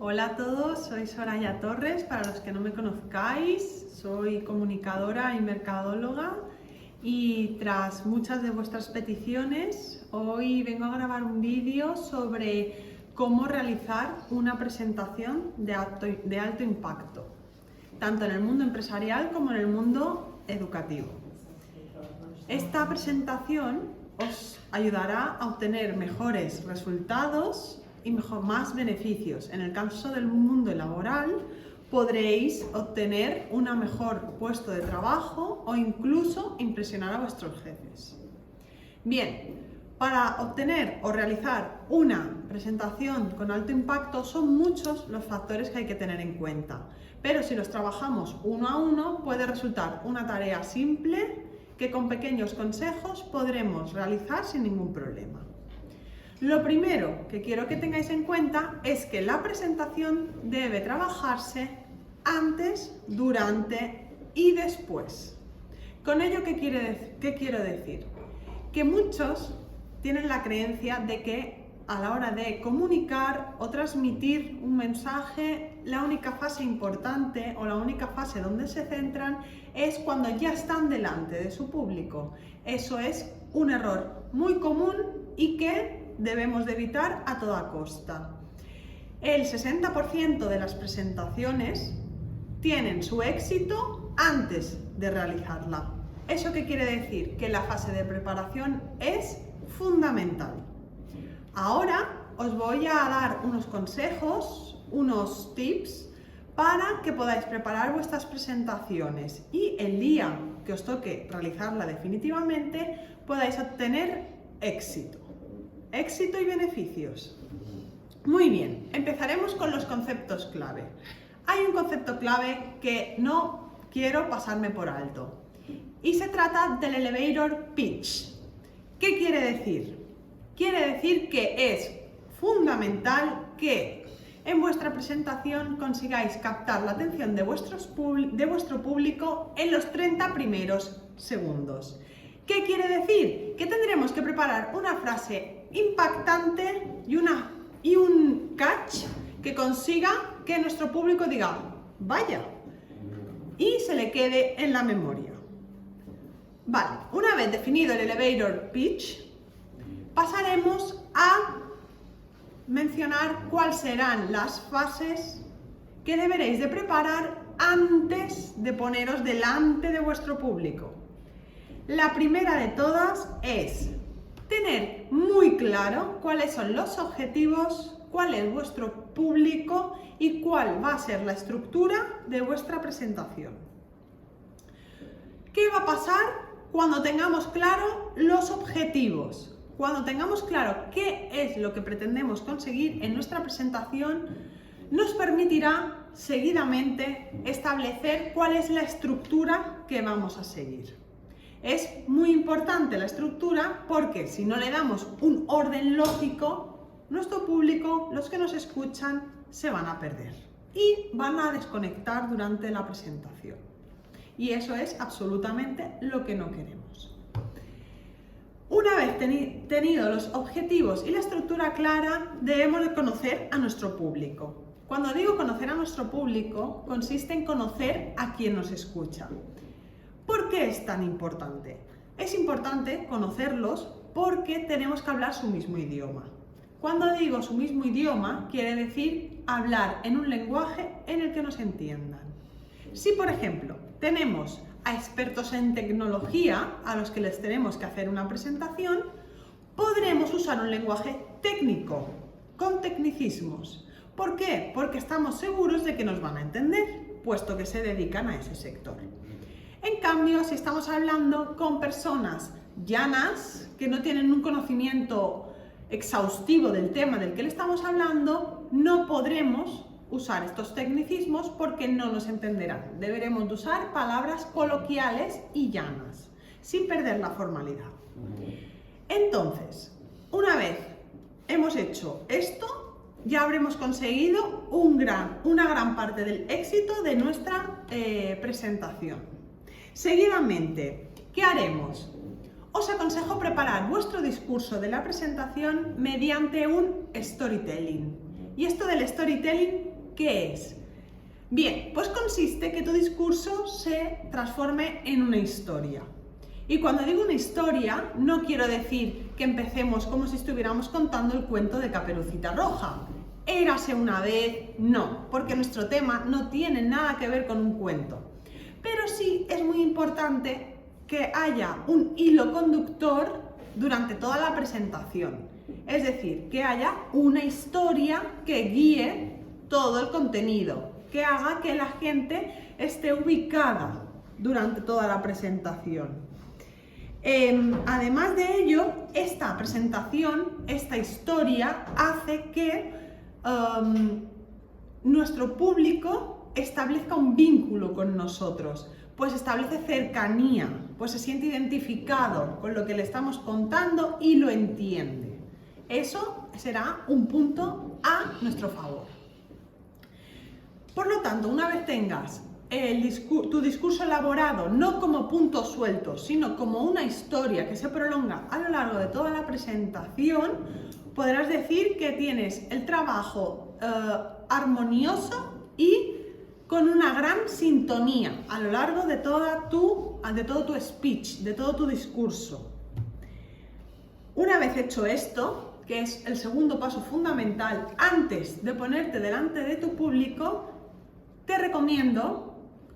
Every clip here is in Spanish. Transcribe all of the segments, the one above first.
Hola a todos, soy Soraya Torres, para los que no me conozcáis, soy comunicadora y mercadóloga y tras muchas de vuestras peticiones, hoy vengo a grabar un vídeo sobre cómo realizar una presentación de alto impacto, tanto en el mundo empresarial como en el mundo educativo. Esta presentación os ayudará a obtener mejores resultados y más beneficios. En el caso del mundo laboral, podréis obtener un mejor puesto de trabajo o incluso impresionar a vuestros jefes. Bien, para obtener o realizar una presentación con alto impacto son muchos los factores que hay que tener en cuenta, pero si los trabajamos uno a uno puede resultar una tarea simple que con pequeños consejos podremos realizar sin ningún problema. Lo primero que quiero que tengáis en cuenta es que la presentación debe trabajarse antes, durante y después. ¿Con ello qué quiero decir? Que muchos tienen la creencia de que a la hora de comunicar o transmitir un mensaje, la única fase importante o la única fase donde se centran es cuando ya están delante de su público. Eso es un error muy común y que debemos de evitar a toda costa. El 60% de las presentaciones tienen su éxito antes de realizarla. ¿Eso qué quiere decir? Que la fase de preparación es fundamental. Ahora os voy a dar unos consejos, unos tips para que podáis preparar vuestras presentaciones y el día que os toque realizarla definitivamente podáis obtener éxito. Éxito y beneficios. Muy bien, empezaremos con los conceptos clave. Hay un concepto clave que no quiero pasarme por alto y se trata del elevator pitch. ¿Qué quiere decir? Quiere decir que es fundamental que en vuestra presentación consigáis captar la atención de vuestro público en los 30 primeros segundos. ¿Qué quiere decir? Que tendremos que preparar una frase impactante y un catch que consiga que nuestro público diga ¡vaya! Y se le quede en la memoria. Vale, una vez definido el elevator pitch, pasaremos a mencionar cuáles serán las fases que deberéis de preparar antes de poneros delante de vuestro público. La primera de todas es tener muy claro cuáles son los objetivos, cuál es vuestro público y cuál va a ser la estructura de vuestra presentación. ¿Qué va a pasar cuando tengamos claro los objetivos? Cuando tengamos claro qué es lo que pretendemos conseguir en nuestra presentación, nos permitirá seguidamente establecer cuál es la estructura que vamos a seguir. Es muy importante la estructura porque si no le damos un orden lógico, nuestro público, los que nos escuchan, se van a perder y van a desconectar durante la presentación. Y eso es absolutamente lo que no queremos. Una vez tenido los objetivos y la estructura clara, debemos de conocer a nuestro público. Cuando digo conocer a nuestro público, consiste en conocer a quien nos escucha. ¿Por qué es tan importante? Es importante conocerlos porque tenemos que hablar su mismo idioma. Cuando digo su mismo idioma, quiere decir hablar en un lenguaje en el que nos entiendan. Si, por ejemplo, tenemos a expertos en tecnología a los que les tenemos que hacer una presentación, podremos usar un lenguaje técnico, con tecnicismos. ¿Por qué? Porque estamos seguros de que nos van a entender, puesto que se dedican a ese sector. En cambio, si estamos hablando con personas llanas, que no tienen un conocimiento exhaustivo del tema del que le estamos hablando, no podremos usar estos tecnicismos porque no nos entenderán. Deberemos de usar palabras coloquiales y llanas, sin perder la formalidad. Entonces, una vez hemos hecho esto, ya habremos conseguido una gran parte del éxito de nuestra presentación. Seguidamente, ¿qué haremos? Os aconsejo preparar vuestro discurso de la presentación mediante un storytelling. Y esto del storytelling, ¿qué es? Bien, pues consiste que tu discurso se transforme en una historia. Y cuando digo una historia, no quiero decir que empecemos como si estuviéramos contando el cuento de Caperucita Roja. Érase una vez, no, porque nuestro tema no tiene nada que ver con un cuento. Pero sí es muy importante que haya un hilo conductor durante toda la presentación. Es decir, que haya una historia que guíe todo el contenido, que haga que la gente esté ubicada durante toda la presentación. Además de ello, esta presentación, esta historia, hace que nuestro público establezca un vínculo con nosotros, pues establece cercanía, pues se siente identificado con lo que le estamos contando y lo entiende. Eso será un punto a nuestro favor. Por lo tanto, una vez tengas tu discurso elaborado no como puntos sueltos, sino como una historia que se prolonga a lo largo de toda la presentación, podrás decir que tienes el trabajo armonioso y con una gran sintonía a lo largo de todo tu speech, de todo tu discurso. Una vez hecho esto, que es el segundo paso fundamental antes de ponerte delante de tu público, te recomiendo,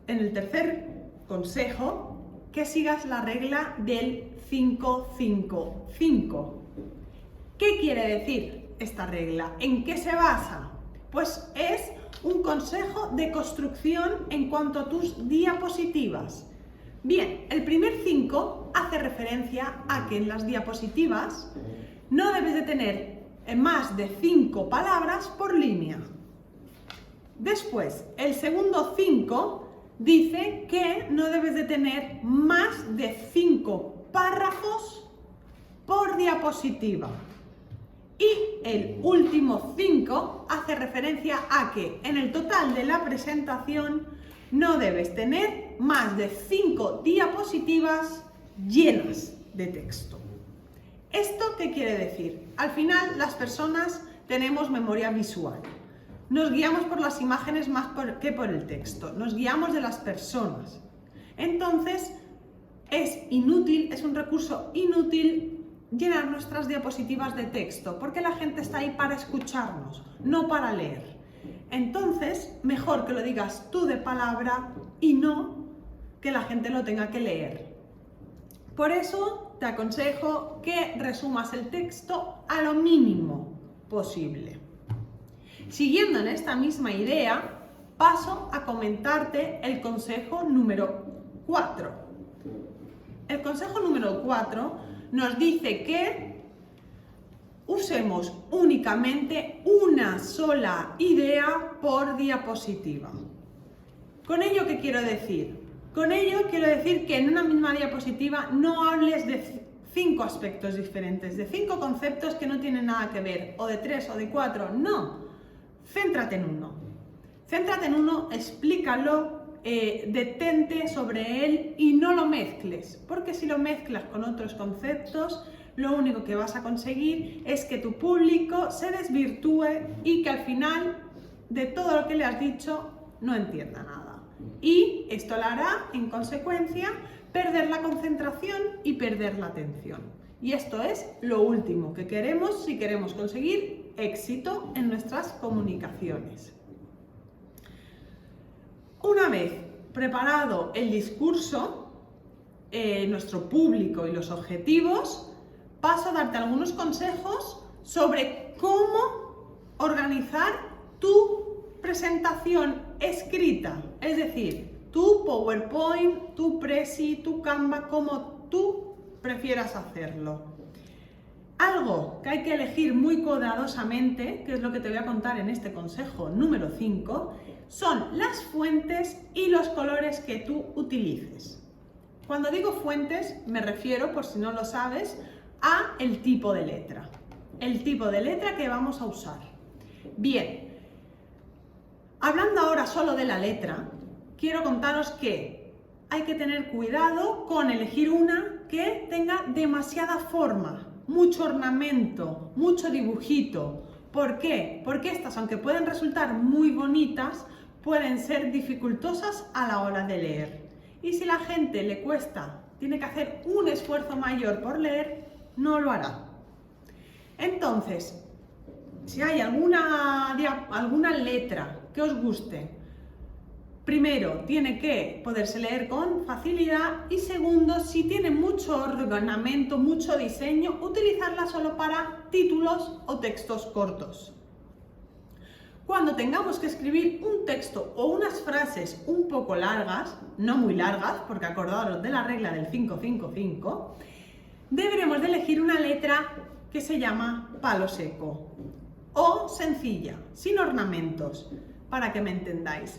en el tercer consejo, que sigas la regla del 5-5-5. ¿Qué quiere decir esta regla? ¿En qué se basa? Pues es un consejo de construcción en cuanto a tus diapositivas. Bien, el primer 5 hace referencia a que en las diapositivas no debes de tener más de 5 palabras por línea. Después, el segundo 5 dice que no debes de tener más de 5 párrafos por diapositiva. Y el último 5 hace referencia a que en el total de la presentación no debes tener más de 5 diapositivas llenas de texto. ¿Esto qué quiere decir? Al final las personas tenemos memoria visual. Nos guiamos por las imágenes más que por el texto. Nos guiamos de las personas. Entonces, es un recurso inútil llenar nuestras diapositivas de texto, porque la gente está ahí para escucharnos, no para leer. Entonces, mejor que lo digas tú de palabra y no que la gente lo tenga que leer. Por eso, te aconsejo que resumas el texto a lo mínimo posible. Siguiendo en esta misma idea, paso a comentarte el consejo número 4. El consejo número 4 nos dice que usemos únicamente una sola idea por diapositiva. ¿Con ello qué quiero decir? Con ello quiero decir que en una misma diapositiva no hables de 5 aspectos diferentes, de 5 conceptos que no tienen nada que ver, o de 3 o de 4, no. Céntrate en uno. Céntrate en uno, explícalo, detente sobre él y no lo mezcles, porque si lo mezclas con otros conceptos, lo único que vas a conseguir es que tu público se desvirtúe y que al final de todo lo que le has dicho no entienda nada. Y esto le hará, en consecuencia, perder la concentración y perder la atención. Y esto es lo último que queremos si queremos conseguir éxito en nuestras comunicaciones. Una vez preparado el discurso, nuestro público y los objetivos, paso a darte algunos consejos sobre cómo organizar tu presentación escrita, es decir, tu PowerPoint, tu Prezi, tu Canva, como tú prefieras hacerlo. Algo que hay que elegir muy cuidadosamente, que es lo que te voy a contar en este consejo número 5, son las fuentes y los colores que tú utilices. Cuando digo fuentes, me refiero, por si no lo sabes, a el tipo de letra. El tipo de letra que vamos a usar. Bien, hablando ahora solo de la letra, quiero contaros que hay que tener cuidado con elegir una que tenga demasiada forma, mucho ornamento, mucho dibujito, ¿Por qué? Porque estas, aunque pueden resultar muy bonitas, pueden ser dificultosas a la hora de leer. Y si la gente le cuesta, tiene que hacer un esfuerzo mayor por leer, no lo hará. Entonces, si hay alguna letra que os guste, primero, tiene que poderse leer con facilidad y segundo, si tiene mucho ordenamiento, mucho diseño, utilizarla solo para títulos o textos cortos. Cuando tengamos que escribir un texto o unas frases un poco largas, no muy largas, porque acordaros de la regla del 5-5-5, deberemos de elegir una letra que se llama palo seco o sencilla, sin ornamentos, para que me entendáis.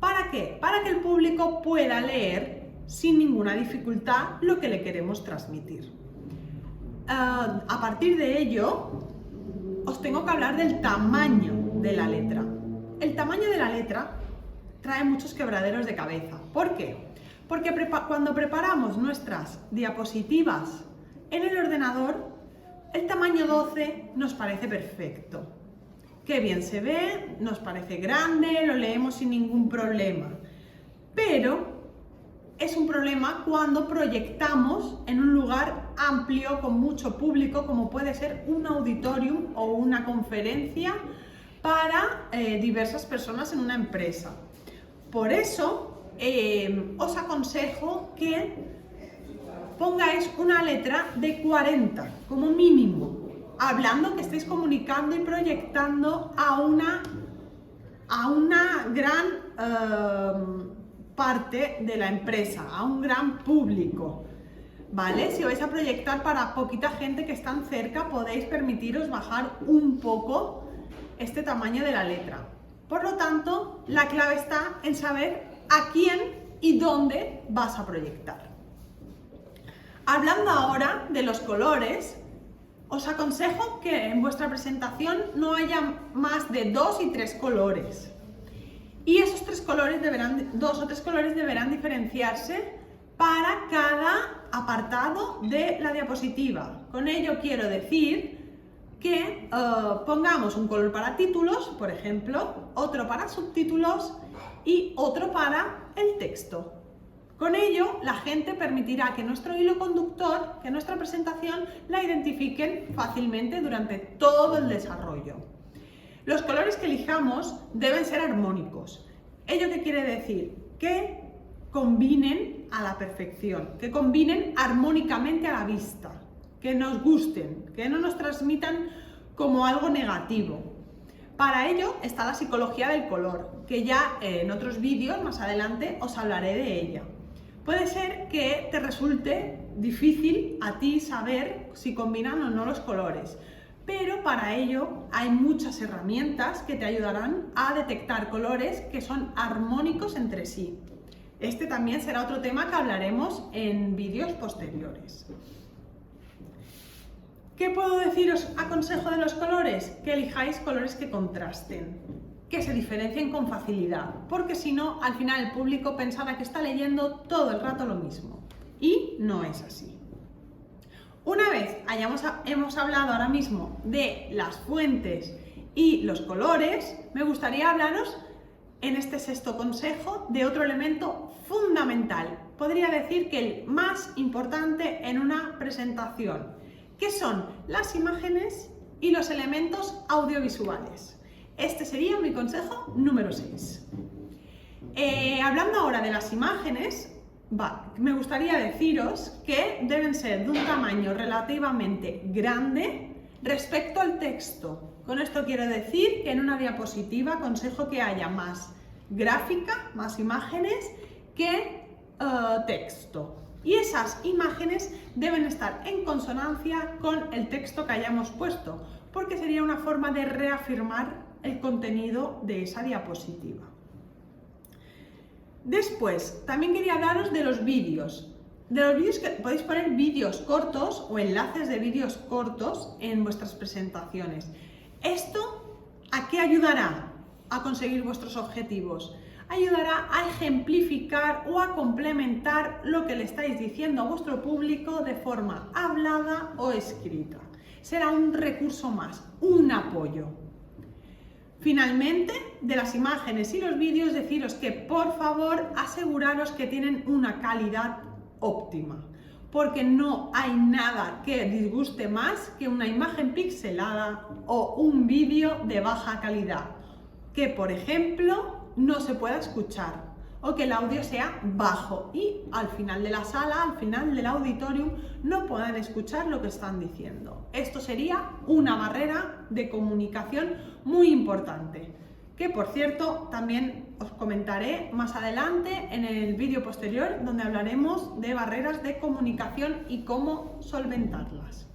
¿Para qué? Para que el público pueda leer sin ninguna dificultad lo que le queremos transmitir. A partir de ello, os tengo que hablar del tamaño de la letra. El tamaño de la letra trae muchos quebraderos de cabeza. ¿Por qué? Porque cuando preparamos nuestras diapositivas en el ordenador, el tamaño 12 nos parece perfecto. Qué bien se ve, nos parece grande, lo leemos sin ningún problema. Pero es un problema cuando proyectamos en un lugar amplio con mucho público, como puede ser un auditorium o una conferencia para diversas personas en una empresa. Por eso os aconsejo que pongáis una letra de 40 como mínimo, hablando que estéis comunicando y proyectando a una gran parte de la empresa, a un gran público, ¿vale? Si vais a proyectar para poquita gente que están cerca, podéis permitiros bajar un poco este tamaño de la letra. Por lo tanto, la clave está en saber a quién y dónde vas a proyectar. Hablando ahora de los colores, os aconsejo que en vuestra presentación no haya más de 2 y 3 colores. Y esos 2 o 3 colores deberán diferenciarse para cada apartado de la diapositiva. Con ello quiero decir que pongamos un color para títulos, por ejemplo, otro para subtítulos y otro para el texto. Con ello, la gente permitirá que nuestro hilo conductor, que nuestra presentación, la identifiquen fácilmente durante todo el desarrollo. Los colores que elijamos deben ser armónicos. ¿Ello qué quiere decir? Que combinen a la perfección, que combinen armónicamente a la vista, que nos gusten, que no nos transmitan como algo negativo. Para ello está la psicología del color, que ya en otros vídeos más adelante os hablaré de ella. Puede ser que te resulte difícil a ti saber si combinan o no los colores, pero para ello hay muchas herramientas que te ayudarán a detectar colores que son armónicos entre sí. Este también será otro tema que hablaremos en vídeos posteriores. ¿Qué puedo deciros a consejo de los colores? Que elijáis colores que contrasten, que se diferencien con facilidad, porque si no, al final el público pensará que está leyendo todo el rato lo mismo, y no es así. Una vez hemos hablado ahora mismo de las fuentes y los colores, me gustaría hablaros en este sexto consejo de otro elemento fundamental, podría decir que el más importante en una presentación, que son las imágenes y los elementos audiovisuales. Este sería mi consejo número 6. Hablando ahora de las imágenes, me gustaría deciros que deben ser de un tamaño relativamente grande respecto al texto. Con esto quiero decir que en una diapositiva aconsejo que haya más gráfica, más imágenes que texto. Y esas imágenes deben estar en consonancia con el texto que hayamos puesto, porque sería una forma de reafirmar el contenido de esa diapositiva. Después, también quería hablaros de los vídeos. Que podéis poner vídeos cortos o enlaces de vídeos cortos en vuestras presentaciones. ¿Esto a qué ayudará a conseguir vuestros objetivos? Ayudará a ejemplificar o a complementar lo que le estáis diciendo a vuestro público de forma hablada o escrita. Será un recurso más, un apoyo. Finalmente, de las imágenes y los vídeos, deciros que por favor aseguraros que tienen una calidad óptima, porque no hay nada que disguste más que una imagen pixelada o un vídeo de baja calidad, que por ejemplo no se pueda escuchar o que el audio sea bajo y al final de la sala, al final del auditorium, no puedan escuchar lo que están diciendo. Esto sería una barrera de comunicación muy importante, que por cierto también os comentaré más adelante en el vídeo posterior, donde hablaremos de barreras de comunicación y cómo solventarlas.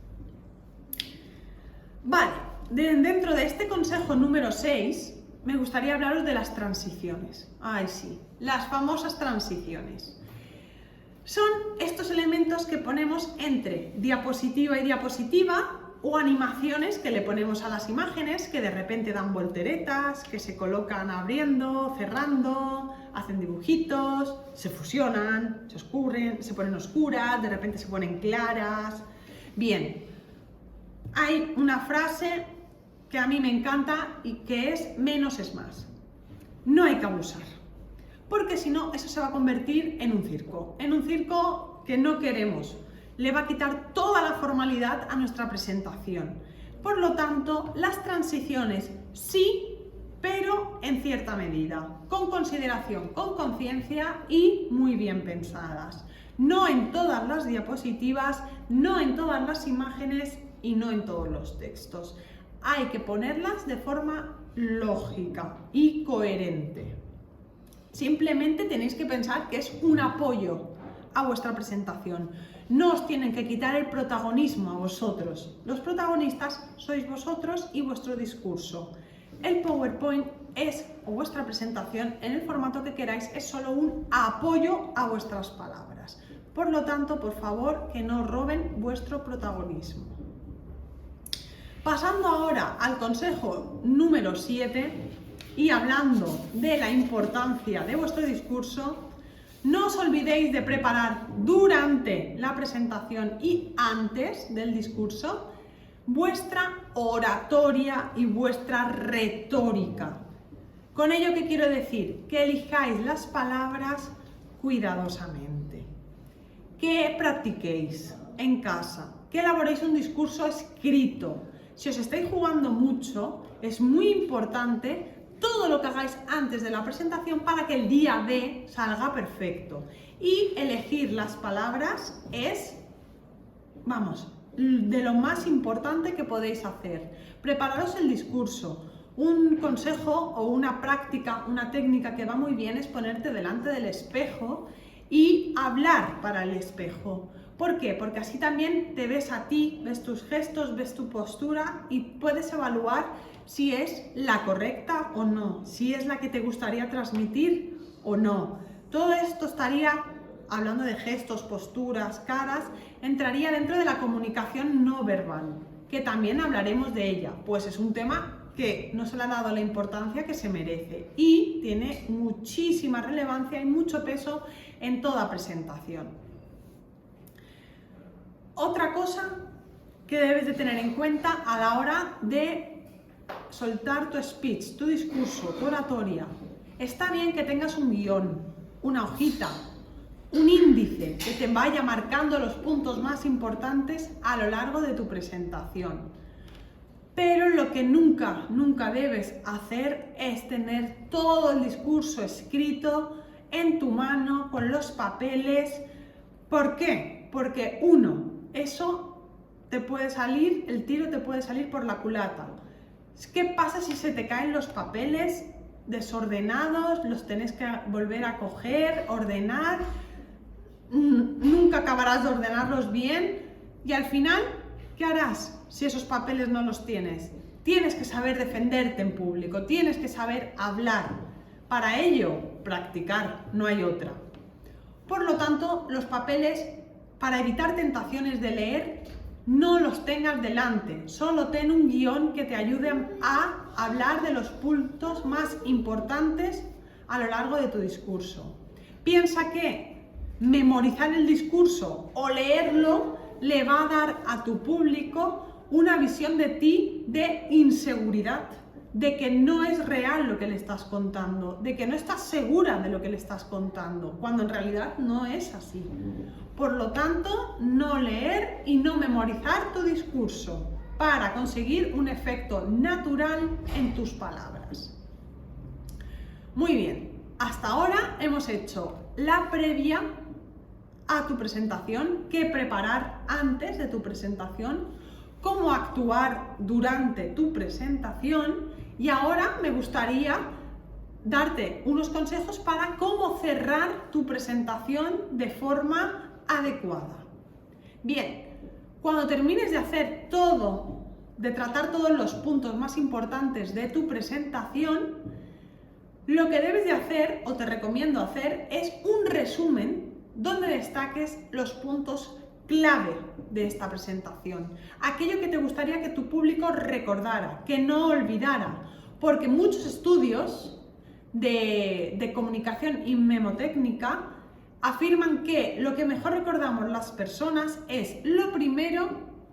Vale, dentro de este consejo número 6, me gustaría hablaros de las transiciones. Ay, sí, las famosas transiciones. Son estos elementos que ponemos entre diapositiva y diapositiva o animaciones que le ponemos a las imágenes que de repente dan volteretas, que se colocan abriendo, cerrando, hacen dibujitos, se fusionan, se oscuren, se ponen oscuras, de repente se ponen claras. Bien, hay una frase que a mí me encanta y que es menos es más. No hay que abusar, porque si no eso se va a convertir en un circo que no queremos. Le va a quitar toda la formalidad a nuestra presentación. Por lo tanto, las transiciones sí, pero en cierta medida, con consideración, con conciencia y muy bien pensadas. No en todas las diapositivas, no en todas las imágenes y no en todos los textos. Hay que ponerlas de forma lógica y coherente. Simplemente tenéis que pensar que es un apoyo a vuestra presentación. No os tienen que quitar el protagonismo a vosotros. Los protagonistas sois vosotros y vuestro discurso. El PowerPoint o vuestra presentación en el formato que queráis es solo un apoyo a vuestras palabras. Por lo tanto, por favor, que no roben vuestro protagonismo. Pasando ahora al consejo número 7 y hablando de la importancia de vuestro discurso, no os olvidéis de preparar durante la presentación y antes del discurso vuestra oratoria y vuestra retórica. Con ello, ¿qué quiero decir? Que elijáis las palabras cuidadosamente, que practiquéis en casa, que elaboréis un discurso escrito. Si os estáis jugando mucho, es muy importante todo lo que hagáis antes de la presentación para que el día D salga perfecto. Y elegir las palabras es, de lo más importante que podéis hacer. Prepararos el discurso. Un consejo o una práctica, una técnica que va muy bien es ponerte delante del espejo y hablar para el espejo. ¿Por qué? Porque así también te ves a ti, ves tus gestos, ves tu postura y puedes evaluar si es la correcta o no, si es la que te gustaría transmitir o no. Todo esto estaría, hablando de gestos, posturas, caras, entraría dentro de la comunicación no verbal, que también hablaremos de ella, pues es un tema que no se le ha dado la importancia que se merece y tiene muchísima relevancia y mucho peso en toda presentación. Otra cosa que debes de tener en cuenta a la hora de soltar tu speech, tu discurso, tu oratoria. Está bien que tengas un guión, una hojita, un índice que te vaya marcando los puntos más importantes a lo largo de tu presentación. Pero lo que nunca debes hacer es tener todo el discurso escrito en tu mano, con los papeles. ¿Por qué? Porque eso te puede salir, el tiro te puede salir por la culata. ¿Qué pasa si se te caen los papeles desordenados? Los tenés que volver a coger, ordenar. Nunca acabarás de ordenarlos bien. Y al final, ¿qué harás si esos papeles no los tienes? Tienes que saber defenderte en público, tienes que saber hablar. Para ello, practicar, no hay otra. Por lo tanto, los papeles, para evitar tentaciones de leer, no los tengas delante, solo ten un guión que te ayude a hablar de los puntos más importantes a lo largo de tu discurso. Piensa que memorizar el discurso o leerlo le va a dar a tu público una visión de ti de inseguridad, de que no es real lo que le estás contando, de que no estás segura de lo que le estás contando, cuando en realidad no es así. Por lo tanto, no leer y no memorizar tu discurso para conseguir un efecto natural en tus palabras. Muy bien, hasta ahora hemos hecho la previa a tu presentación, qué preparar antes de tu presentación, cómo actuar durante tu presentación y ahora me gustaría darte unos consejos para cómo cerrar tu presentación de forma adecuada. Bien, cuando termines de hacer todo, de tratar todos los puntos más importantes de tu presentación, lo que debes de hacer, o te recomiendo hacer, es un resumen donde destaques los puntos clave de esta presentación, aquello que te gustaría que tu público recordara, que no olvidara, porque muchos estudios de comunicación y memotécnica afirman que lo que mejor recordamos las personas es lo primero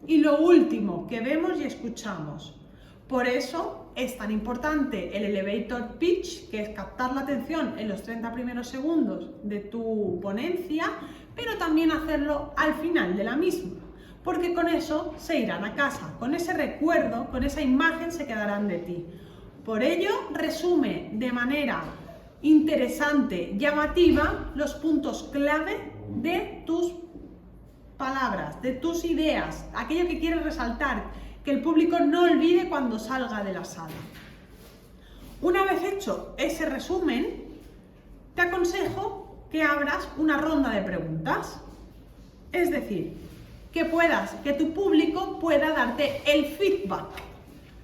y lo último que vemos y escuchamos. Por eso es tan importante el elevator pitch, que es captar la atención en los 30 primeros segundos de tu ponencia, pero también hacerlo al final de la misma, porque con eso se irán a casa, con ese recuerdo, con esa imagen se quedarán de ti. Por ello, resume de manera interesante, llamativa, los puntos clave de tus palabras, de tus ideas, aquello que quieres resaltar, que el público no olvide cuando salga de la sala. Una vez hecho ese resumen, te aconsejo que abras una ronda de preguntas. Es decir, que tu público pueda darte el feedback,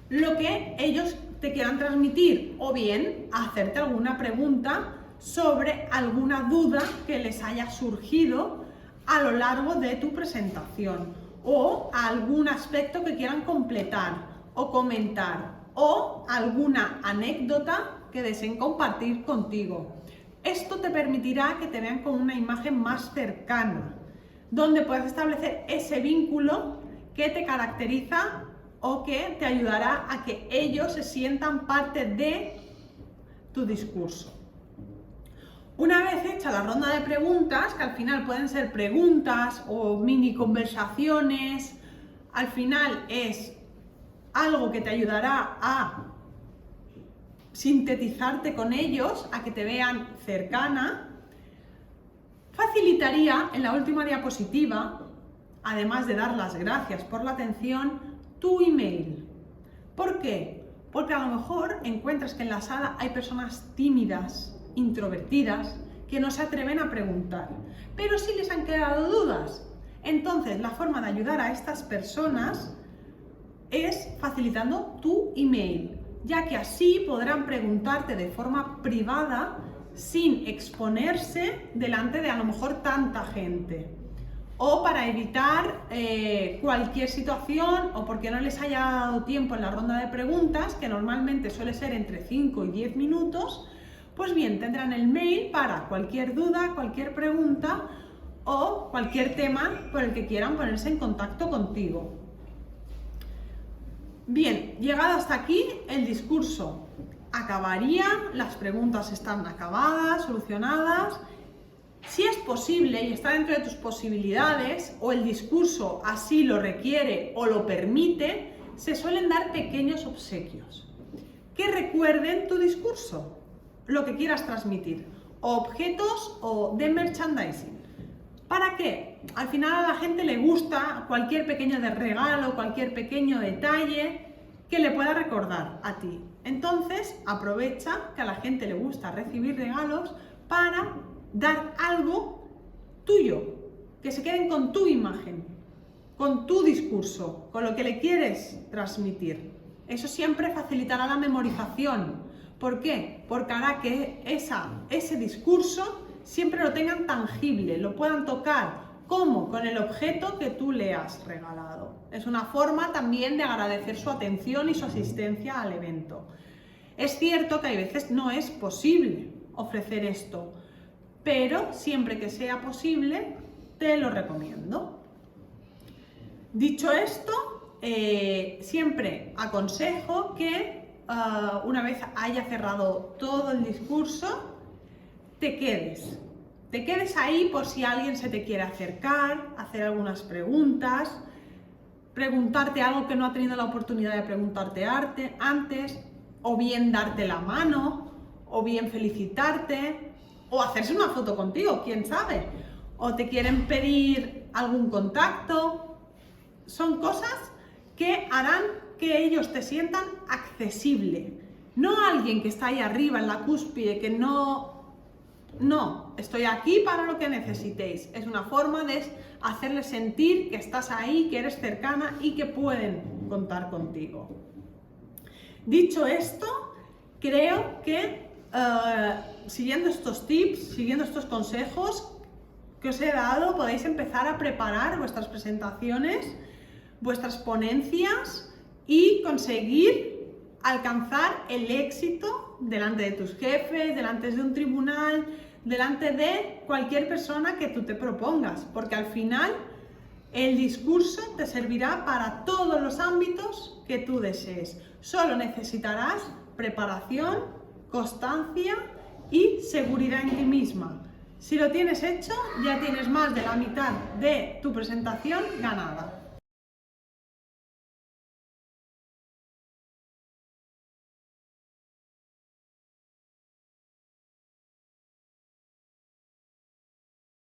lo que ellos te quieran transmitir, o bien hacerte alguna pregunta sobre alguna duda que les haya surgido a lo largo de tu presentación, o algún aspecto que quieran completar o comentar, o alguna anécdota que deseen compartir contigo. Esto te permitirá que te vean con una imagen más cercana, donde puedas establecer ese vínculo que te caracteriza o que te ayudará a que ellos se sientan parte de tu discurso. Una vez hecha la ronda de preguntas, que al final pueden ser preguntas o mini conversaciones, al final es algo que te ayudará a sintetizarte con ellos, a que te vean cercana, facilitaría en la última diapositiva, además de dar las gracias por la atención, tu email. ¿Por qué? Porque a lo mejor encuentras que en la sala hay personas tímidas, introvertidas, que no se atreven a preguntar, pero sí les han quedado dudas. Entonces, la forma de ayudar a estas personas es facilitando tu email, ya que así podrán preguntarte de forma privada sin exponerse delante de a lo mejor tanta gente, o para evitar cualquier situación, o porque no les haya dado tiempo en la ronda de preguntas, que normalmente suele ser entre 5 y 10 minutos, pues bien, tendrán el mail para cualquier duda, cualquier pregunta o cualquier tema por el que quieran ponerse en contacto contigo. Bien, llegado hasta aquí, el discurso acabaría, las preguntas están acabadas, solucionadas. Si es posible y está dentro de tus posibilidades, o el discurso así lo requiere o lo permite, se suelen dar pequeños obsequios que recuerden tu discurso, lo que quieras transmitir, o objetos o de merchandising. ¿Para qué? Al final a la gente le gusta cualquier pequeño regalo, cualquier pequeño detalle que le pueda recordar a ti. Entonces aprovecha que a la gente le gusta recibir regalos para dar algo tuyo, que se queden con tu imagen, con tu discurso, con lo que le quieres transmitir. Eso siempre facilitará la memorización. ¿Por qué? Porque hará que ese discurso siempre lo tengan tangible, lo puedan tocar, como con el objeto que tú le has regalado. Es una forma también de agradecer su atención y su asistencia al evento. Es cierto que hay veces no es posible ofrecer esto, pero siempre que sea posible, te lo recomiendo. Dicho esto, siempre aconsejo que una vez haya cerrado todo el discurso, te quedes ahí por si alguien se te quiere acercar, hacer algunas preguntas, preguntarte algo que no ha tenido la oportunidad de preguntarte antes, o bien darte la mano, o bien felicitarte, o hacerse una foto contigo, quién sabe, o te quieren pedir algún contacto. Son cosas que harán que ellos te sientan accesible, no alguien que está ahí arriba en la cúspide, que no, estoy aquí para lo que necesitéis. Es una forma de hacerles sentir que estás ahí, que eres cercana y que pueden contar contigo. Dicho esto, creo que siguiendo estos tips, siguiendo estos consejos que os he dado, podéis empezar a preparar vuestras presentaciones, vuestras ponencias y conseguir alcanzar el éxito delante de tus jefes, delante de un tribunal, delante de cualquier persona que tú te propongas, porque al final el discurso te servirá para todos los ámbitos que tú desees. Solo necesitarás preparación, constancia y seguridad en ti misma. Si lo tienes hecho, ya tienes más de la mitad de tu presentación ganada.